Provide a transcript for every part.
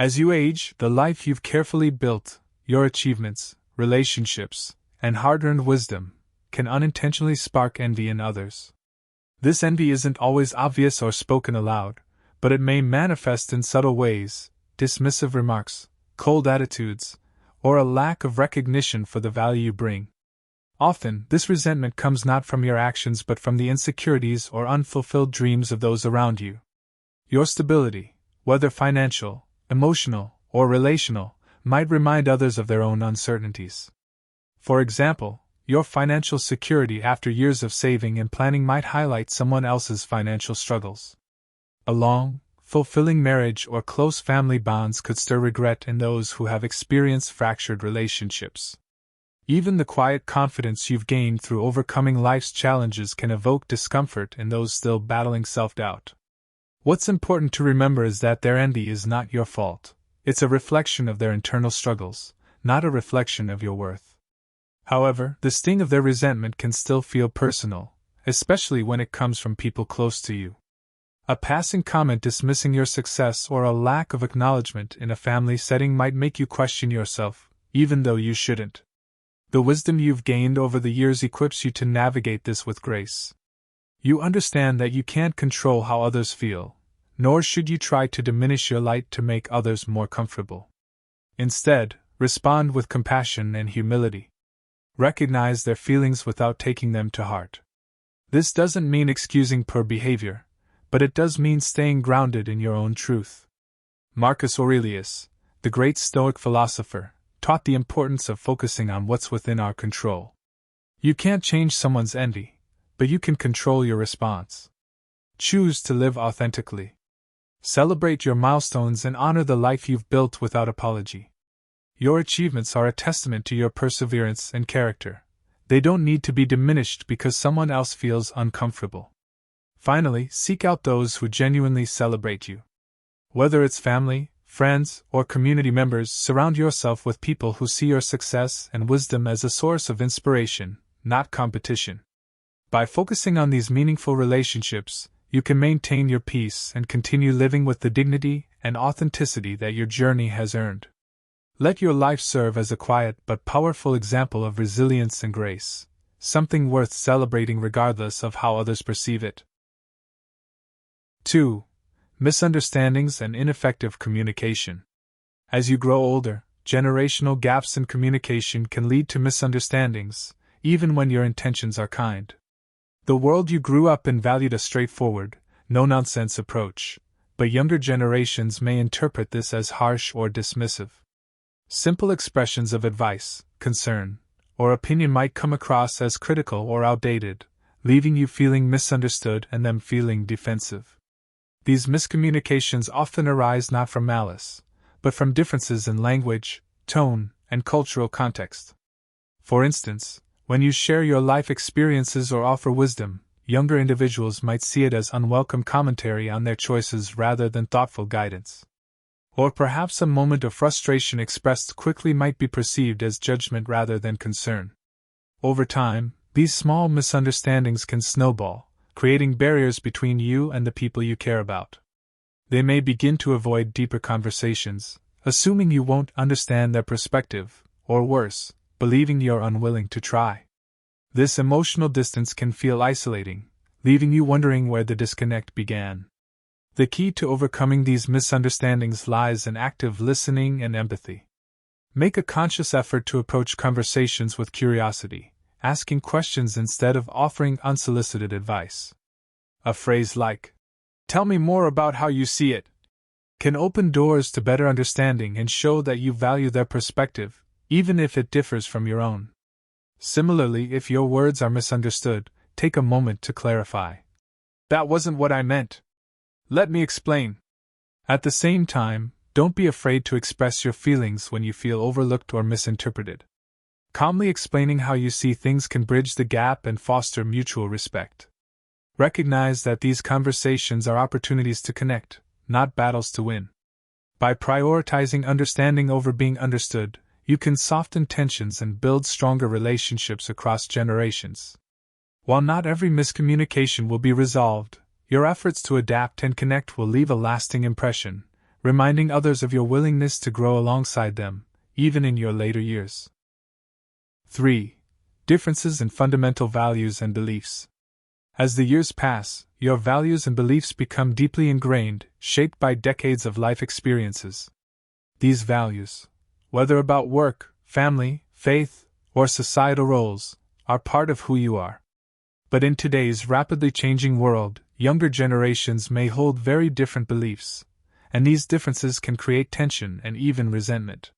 As you age, the life you've carefully built, your achievements, relationships, and hard-earned wisdom, can unintentionally spark envy in others. This envy isn't always obvious or spoken aloud, but it may manifest in subtle ways: dismissive remarks, cold attitudes, or a lack of recognition for the value you bring. Often, this resentment comes not from your actions but from the insecurities or unfulfilled dreams of those around you. Your stability, whether financial, emotional, or relational, might remind others of their own uncertainties. For example, your financial security after years of saving and planning might highlight someone else's financial struggles. A long, fulfilling marriage or close family bonds could stir regret in those who have experienced fractured relationships. Even the quiet confidence you've gained through overcoming life's challenges can evoke discomfort in those still battling self-doubt. What's important to remember is that their envy is not your fault. It's a reflection of their internal struggles, not a reflection of your worth. However, the sting of their resentment can still feel personal, especially when it comes from people close to you. A passing comment dismissing your success or a lack of acknowledgement in a family setting might make you question yourself, even though you shouldn't. The wisdom you've gained over the years equips you to navigate this with grace. You understand that you can't control how others feel, nor should you try to diminish your light to make others more comfortable. Instead, respond with compassion and humility. Recognize their feelings without taking them to heart. This doesn't mean excusing poor behavior, but it does mean staying grounded in your own truth. Marcus Aurelius, the great Stoic philosopher, taught the importance of focusing on what's within our control. You can't change someone's envy, but you can control your response. Choose to live authentically. Celebrate your milestones and honor the life you've built without apology. Your achievements are a testament to your perseverance and character. They don't need to be diminished because someone else feels uncomfortable. Finally, seek out those who genuinely celebrate you. Whether it's family, friends, or community members, surround yourself with people who see your success and wisdom as a source of inspiration, not competition. By focusing on these meaningful relationships, you can maintain your peace and continue living with the dignity and authenticity that your journey has earned. Let your life serve as a quiet but powerful example of resilience and grace, something worth celebrating regardless of how others perceive it. 2. Misunderstandings and ineffective communication. As you grow older, generational gaps in communication can lead to misunderstandings, even when your intentions are kind. The world you grew up in valued a straightforward, no-nonsense approach, but younger generations may interpret this as harsh or dismissive. Simple expressions of advice, concern, or opinion might come across as critical or outdated, leaving you feeling misunderstood and them feeling defensive. These miscommunications often arise not from malice, but from differences in language, tone, and cultural context. For instance, when you share your life experiences or offer wisdom, younger individuals might see it as unwelcome commentary on their choices rather than thoughtful guidance. Or perhaps a moment of frustration expressed quickly might be perceived as judgment rather than concern. Over time, these small misunderstandings can snowball, creating barriers between you and the people you care about. They may begin to avoid deeper conversations, assuming you won't understand their perspective, or worse, believing you're unwilling to try. This emotional distance can feel isolating, leaving you wondering where the disconnect began. The key to overcoming these misunderstandings lies in active listening and empathy. Make a conscious effort to approach conversations with curiosity, asking questions instead of offering unsolicited advice. A phrase like, "Tell me more about how you see it," can open doors to better understanding and show that you value their perspective, even if it differs from your own. Similarly, if your words are misunderstood, take a moment to clarify. "That wasn't what I meant. Let me explain." At the same time, don't be afraid to express your feelings when you feel overlooked or misinterpreted. Calmly explaining how you see things can bridge the gap and foster mutual respect. Recognize that these conversations are opportunities to connect, not battles to win. By prioritizing understanding over being understood, you can soften tensions and build stronger relationships across generations. While not every miscommunication will be resolved, your efforts to adapt and connect will leave a lasting impression, reminding others of your willingness to grow alongside them, even in your later years. 3. Differences in fundamental values and beliefs. As the years pass, your values and beliefs become deeply ingrained, shaped by decades of life experiences. These values, whether about work, family, faith, or societal roles, are part of who you are. But in today's rapidly changing world, younger generations may hold very different beliefs, and these differences can create tension and even resentment.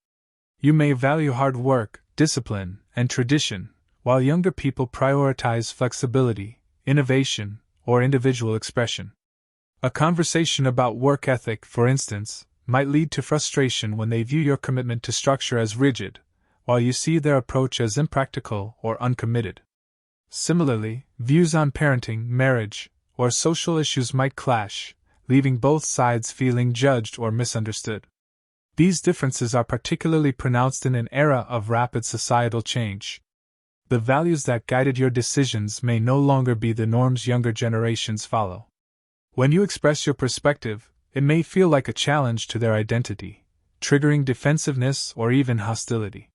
You may value hard work, discipline, and tradition, while younger people prioritize flexibility, innovation, or individual expression. A conversation about work ethic, for instance, might lead to frustration when they view your commitment to structure as rigid, while you see their approach as impractical or uncommitted. Similarly, views on parenting, marriage, or social issues might clash, leaving both sides feeling judged or misunderstood. These differences are particularly pronounced in an era of rapid societal change. The values that guided your decisions may no longer be the norms younger generations follow. When you express your perspective, it may feel like a challenge to their identity, triggering defensiveness or even hostility.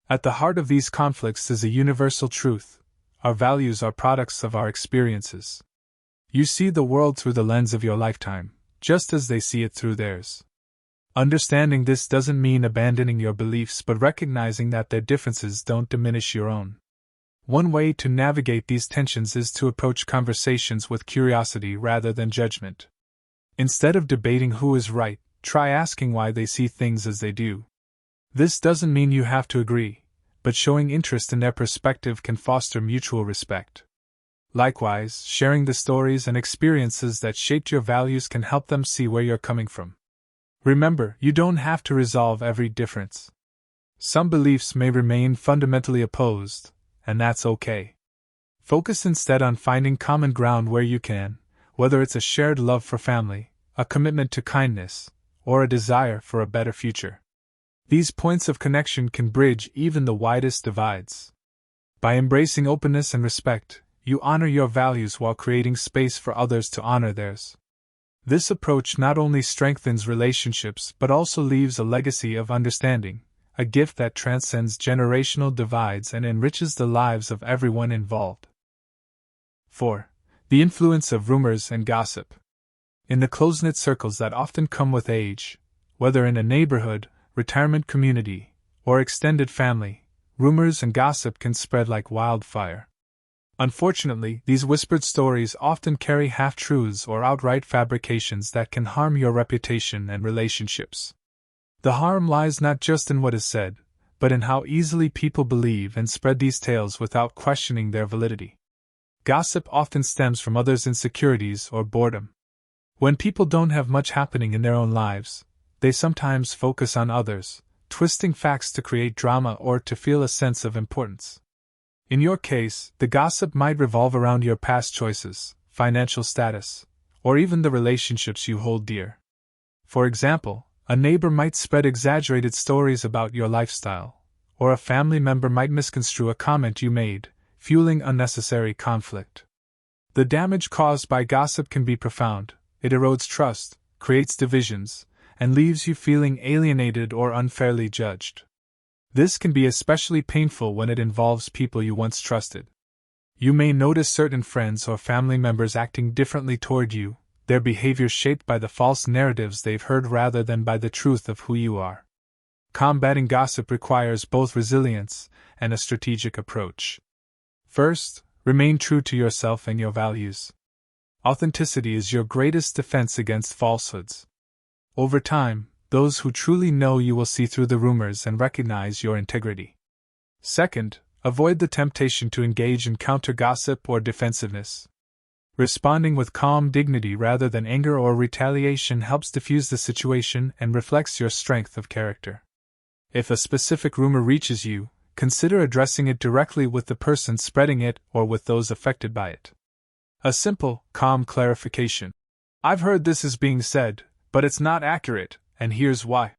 At the heart of these conflicts is a universal truth: our values are products of our experiences. You see the world through the lens of your lifetime, just as they see it through theirs. Understanding this doesn't mean abandoning your beliefs, but recognizing that their differences don't diminish your own. One way to navigate these tensions is to approach conversations with curiosity rather than judgment. Instead of debating who is right, try asking why they see things as they do. This doesn't mean you have to agree, but showing interest in their perspective can foster mutual respect. Likewise, sharing the stories and experiences that shaped your values can help them see where you're coming from. Remember, you don't have to resolve every difference. Some beliefs may remain fundamentally opposed, and that's okay. Focus instead on finding common ground where you can, whether it's a shared love for family, a commitment to kindness, or a desire for a better future. These points of connection can bridge even the widest divides. By embracing openness and respect, you honor your values while creating space for others to honor theirs. This approach not only strengthens relationships but also leaves a legacy of understanding, a gift that transcends generational divides and enriches the lives of everyone involved. 4. The influence of rumors and gossip. In the close-knit circles that often come with age, whether in a neighborhood, retirement community, or extended family, rumors and gossip can spread like wildfire. Unfortunately, these whispered stories often carry half-truths or outright fabrications that can harm your reputation and relationships. The harm lies not just in what is said, but in how easily people believe and spread these tales without questioning their validity. Gossip often stems from others' insecurities or boredom. When people don't have much happening in their own lives, they sometimes focus on others, twisting facts to create drama or to feel a sense of importance. In your case, the gossip might revolve around your past choices, financial status, or even the relationships you hold dear. For example, a neighbor might spread exaggerated stories about your lifestyle, or a family member might misconstrue a comment you made, fueling unnecessary conflict. The damage caused by gossip can be profound. It erodes trust, creates divisions, and leaves you feeling alienated or unfairly judged. This can be especially painful when it involves people you once trusted. You may notice certain friends or family members acting differently toward you, their behavior shaped by the false narratives they've heard rather than by the truth of who you are. Combating gossip requires both resilience and a strategic approach. First, remain true to yourself and your values. Authenticity is your greatest defense against falsehoods. Over time, those who truly know you will see through the rumors and recognize your integrity. Second, avoid the temptation to engage in counter-gossip or defensiveness. Responding with calm dignity rather than anger or retaliation helps diffuse the situation and reflects your strength of character. If a specific rumor reaches you, consider addressing it directly with the person spreading it or with those affected by it. A simple, calm clarification. "I've heard this is being said, but it's not accurate, and here's why,"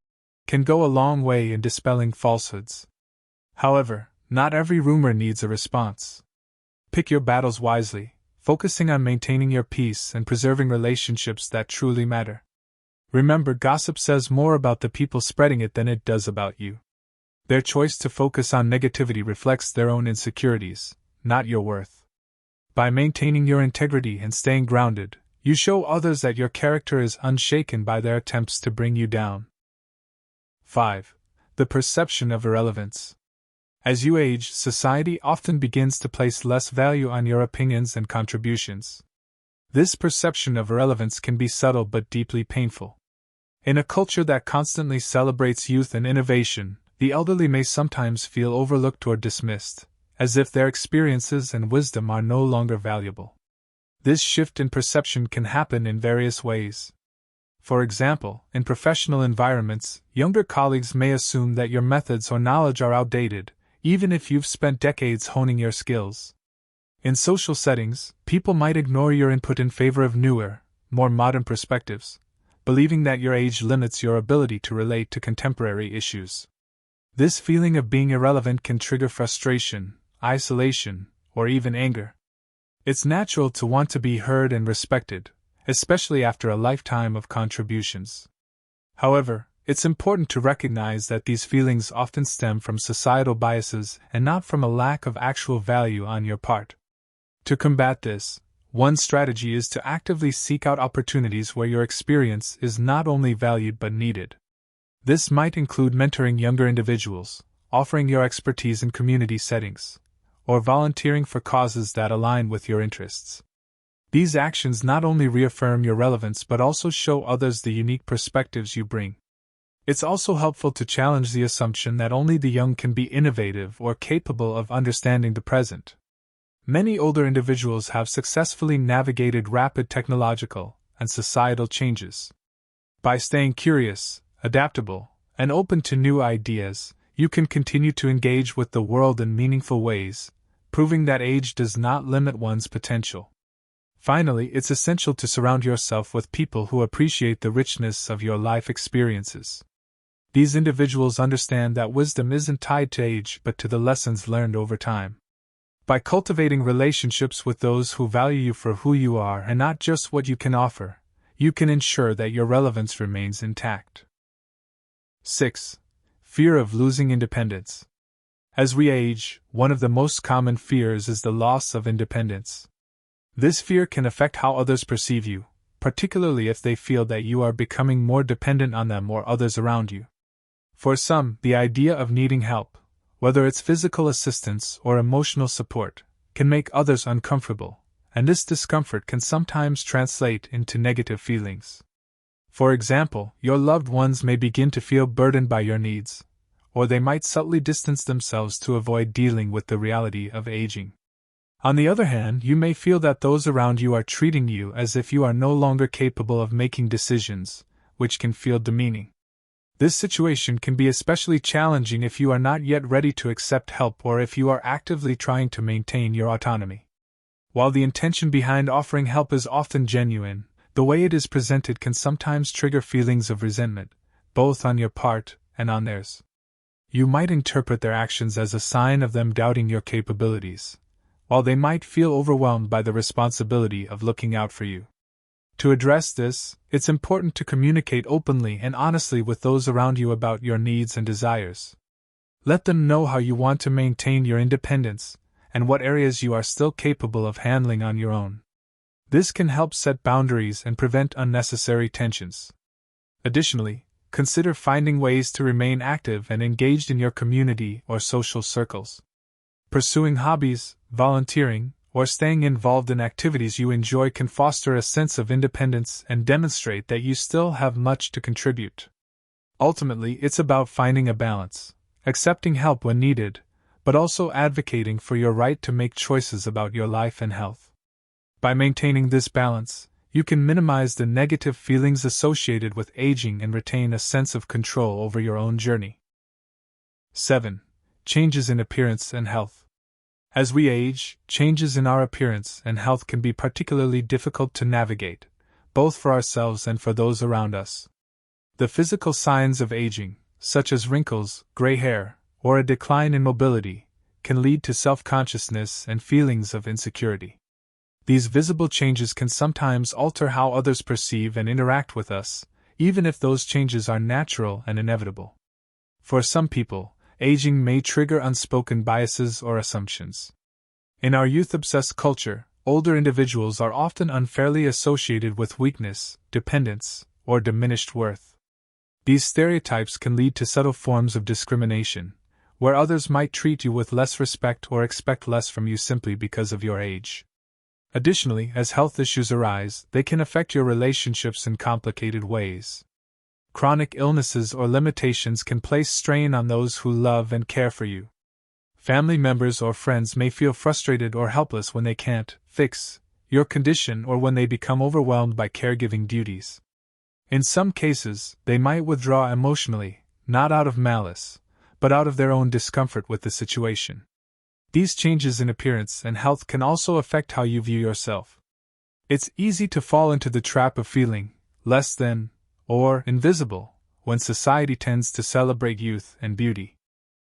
can go a long way in dispelling falsehoods. However, not every rumor needs a response. Pick your battles wisely, focusing on maintaining your peace and preserving relationships that truly matter. Remember, gossip says more about the people spreading it than it does about you. Their choice to focus on negativity reflects their own insecurities, not your worth. By maintaining your integrity and staying grounded, you show others that your character is unshaken by their attempts to bring you down. 5. The perception of irrelevance. As you age, society often begins to place less value on your opinions and contributions. This perception of irrelevance can be subtle but deeply painful. In a culture that constantly celebrates youth and innovation, the elderly may sometimes feel overlooked or dismissed, as if their experiences and wisdom are no longer valuable. This shift in perception can happen in various ways. For example, in professional environments, younger colleagues may assume that your methods or knowledge are outdated, even if you've spent decades honing your skills. In social settings, people might ignore your input in favor of newer, more modern perspectives, believing that your age limits your ability to relate to contemporary issues. This feeling of being irrelevant can trigger frustration, isolation, or even anger. It's natural to want to be heard and respected, especially after a lifetime of contributions. However, it's important to recognize that these feelings often stem from societal biases and not from a lack of actual value on your part. To combat this, one strategy is to actively seek out opportunities where your experience is not only valued but needed. This might include mentoring younger individuals, offering your expertise in community settings, or volunteering for causes that align with your interests. These actions not only reaffirm your relevance but also show others the unique perspectives you bring. It's also helpful to challenge the assumption that only the young can be innovative or capable of understanding the present. Many older individuals have successfully navigated rapid technological and societal changes. By staying curious, adaptable, and open to new ideas, you can continue to engage with the world in meaningful ways, proving that age does not limit one's potential. Finally, it's essential to surround yourself with people who appreciate the richness of your life experiences. These individuals understand that wisdom isn't tied to age but to the lessons learned over time. By cultivating relationships with those who value you for who you are and not just what you can offer, you can ensure that your relevance remains intact. 6. Fear of losing independence. As we age, one of the most common fears is the loss of independence. This fear can affect how others perceive you, particularly if they feel that you are becoming more dependent on them or others around you. For some, the idea of needing help, whether it's physical assistance or emotional support, can make others uncomfortable, and this discomfort can sometimes translate into negative feelings. For example, your loved ones may begin to feel burdened by your needs, or they might subtly distance themselves to avoid dealing with the reality of aging. On the other hand, you may feel that those around you are treating you as if you are no longer capable of making decisions, which can feel demeaning. This situation can be especially challenging if you are not yet ready to accept help or if you are actively trying to maintain your autonomy. While the intention behind offering help is often genuine, the way it is presented can sometimes trigger feelings of resentment, both on your part and on theirs. You might interpret their actions as a sign of them doubting your capabilities, while they might feel overwhelmed by the responsibility of looking out for you. To address this, it's important to communicate openly and honestly with those around you about your needs and desires. Let them know how you want to maintain your independence and what areas you are still capable of handling on your own. This can help set boundaries and prevent unnecessary tensions. Additionally, consider finding ways to remain active and engaged in your community or social circles. Pursuing hobbies, volunteering, or staying involved in activities you enjoy can foster a sense of independence and demonstrate that you still have much to contribute. Ultimately, it's about finding a balance, accepting help when needed, but also advocating for your right to make choices about your life and health. By maintaining this balance, you can minimize the negative feelings associated with aging and retain a sense of control over your own journey. 7. Changes in appearance and health. As we age, changes in our appearance and health can be particularly difficult to navigate, both for ourselves and for those around us. The physical signs of aging, such as wrinkles, gray hair, or a decline in mobility, can lead to self-consciousness and feelings of insecurity. These visible changes can sometimes alter how others perceive and interact with us, even if those changes are natural and inevitable. For some people, aging may trigger unspoken biases or assumptions. In our youth-obsessed culture, older individuals are often unfairly associated with weakness, dependence, or diminished worth. These stereotypes can lead to subtle forms of discrimination, where others might treat you with less respect or expect less from you simply because of your age. Additionally, as health issues arise, they can affect your relationships in complicated ways. Chronic illnesses or limitations can place strain on those who love and care for you. Family members or friends may feel frustrated or helpless when they can't fix your condition or when they become overwhelmed by caregiving duties. In some cases, they might withdraw emotionally, not out of malice, but out of their own discomfort with the situation. These changes in appearance and health can also affect how you view yourself. It's easy to fall into the trap of feeling less than or invisible when society tends to celebrate youth and beauty.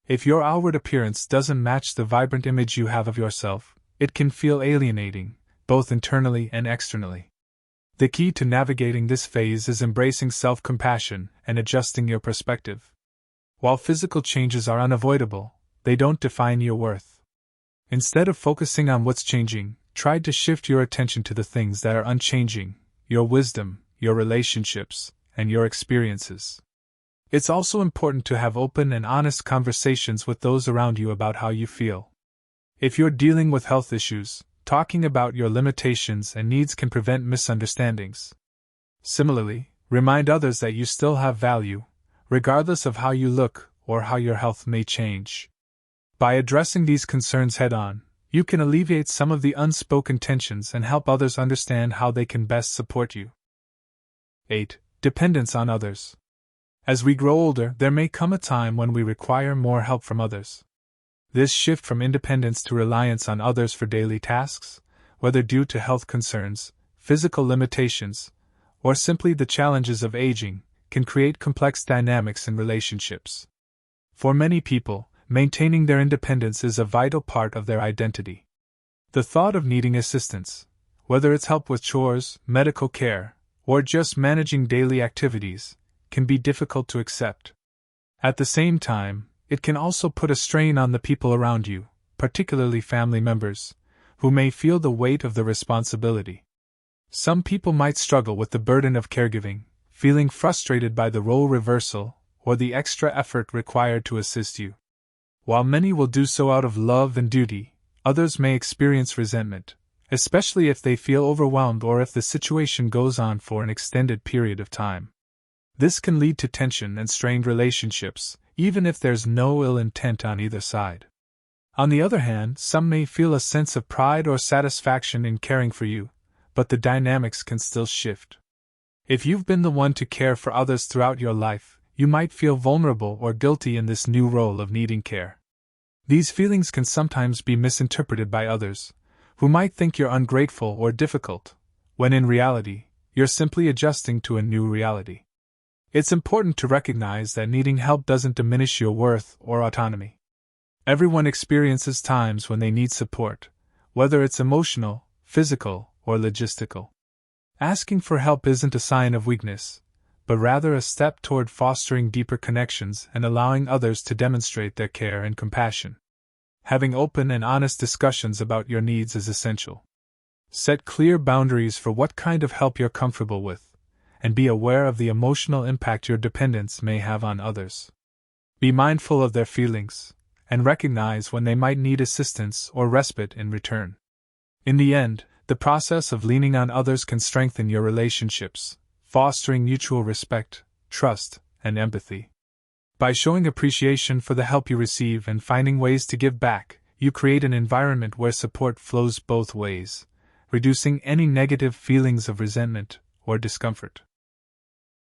If your outward appearance doesn't match the vibrant image you have of yourself, it can feel alienating, both internally and externally. The key to navigating this phase is embracing self-compassion and adjusting your perspective. While physical changes are unavoidable, they don't define your worth. Instead of focusing on what's changing, try to shift your attention to the things that are unchanging: your wisdom, your relationships, and your experiences. It's also important to have open and honest conversations with those around you about how you feel. If you're dealing with health issues, talking about your limitations and needs can prevent misunderstandings. Similarly, remind others that you still have value, regardless of how you look or how your health may change. By addressing these concerns head-on, you can alleviate some of the unspoken tensions and help others understand how they can best support you. 8. Dependence on others. As we grow older, there may come a time when we require more help from others. This shift from independence to reliance on others for daily tasks, whether due to health concerns, physical limitations, or simply the challenges of aging, can create complex dynamics in relationships. For many people, maintaining their independence is a vital part of their identity. The thought of needing assistance, whether it's help with chores, medical care, or just managing daily activities, can be difficult to accept. At the same time, it can also put a strain on the people around you, particularly family members, who may feel the weight of the responsibility. Some people might struggle with the burden of caregiving, feeling frustrated by the role reversal or the extra effort required to assist you. While many will do so out of love and duty, others may experience resentment, especially if they feel overwhelmed or if the situation goes on for an extended period of time. This can lead to tension and strained relationships, even if there's no ill intent on either side. On the other hand, some may feel a sense of pride or satisfaction in caring for you, but the dynamics can still shift. If you've been the one to care for others throughout your life, you might feel vulnerable or guilty in this new role of needing care. These feelings can sometimes be misinterpreted by others, who might think you're ungrateful or difficult, when in reality, you're simply adjusting to a new reality. It's important to recognize that needing help doesn't diminish your worth or autonomy. Everyone experiences times when they need support, whether it's emotional, physical, or logistical. Asking for help isn't a sign of weakness, but rather a step toward fostering deeper connections and allowing others to demonstrate their care and compassion. Having open and honest discussions about your needs is essential. Set clear boundaries for what kind of help you're comfortable with, and be aware of the emotional impact your dependence may have on others. Be mindful of their feelings, and recognize when they might need assistance or respite in return. In the end, the process of leaning on others can strengthen your relationships, fostering mutual respect, trust, and empathy. By showing appreciation for the help you receive and finding ways to give back, you create an environment where support flows both ways, reducing any negative feelings of resentment or discomfort.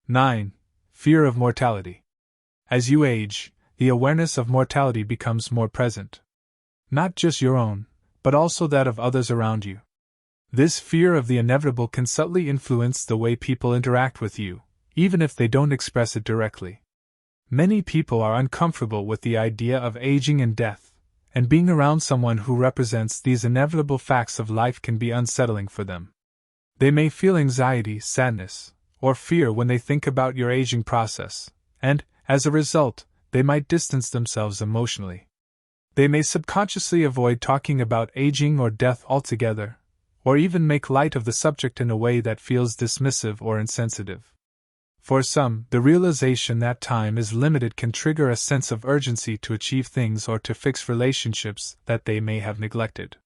9. Fear of mortality. As you age, the awareness of mortality becomes more present. Not just your own, but also that of others around you. This fear of the inevitable can subtly influence the way people interact with you, even if they don't express it directly. Many people are uncomfortable with the idea of aging and death, and being around someone who represents these inevitable facts of life can be unsettling for them. They may feel anxiety, sadness, or fear when they think about your aging process, and, as a result, they might distance themselves emotionally. They may subconsciously avoid talking about aging or death altogether, or even make light of the subject in a way that feels dismissive or insensitive. For some, the realization that time is limited can trigger a sense of urgency to achieve things or to fix relationships that they may have neglected.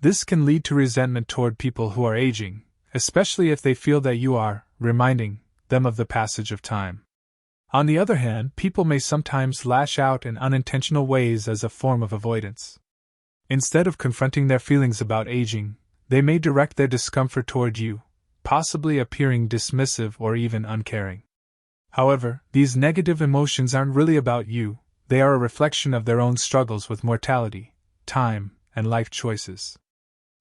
This can lead to resentment toward people who are aging, especially if they feel that you are reminding them of the passage of time. On the other hand, people may sometimes lash out in unintentional ways as a form of avoidance. Instead of confronting their feelings about aging, they may direct their discomfort toward you, possibly appearing dismissive or even uncaring. However, these negative emotions aren't really about you, they are a reflection of their own struggles with mortality, time, and life choices.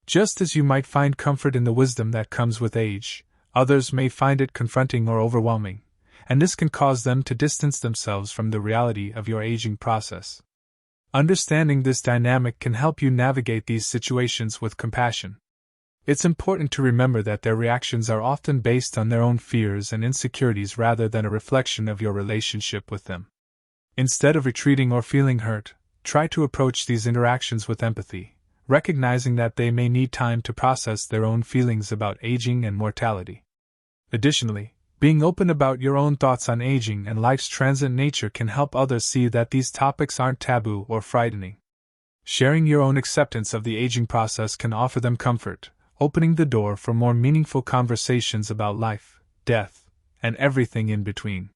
Just as you might find comfort in the wisdom that comes with age, others may find it confronting or overwhelming, and this can cause them to distance themselves from the reality of your aging process. Understanding this dynamic can help you navigate these situations with compassion. It's important to remember that their reactions are often based on their own fears and insecurities rather than a reflection of your relationship with them. Instead of retreating or feeling hurt, try to approach these interactions with empathy, recognizing that they may need time to process their own feelings about aging and mortality. Additionally, being open about your own thoughts on aging and life's transient nature can help others see that these topics aren't taboo or frightening. Sharing your own acceptance of the aging process can offer them comfort, opening the door for more meaningful conversations about life, death, and everything in between.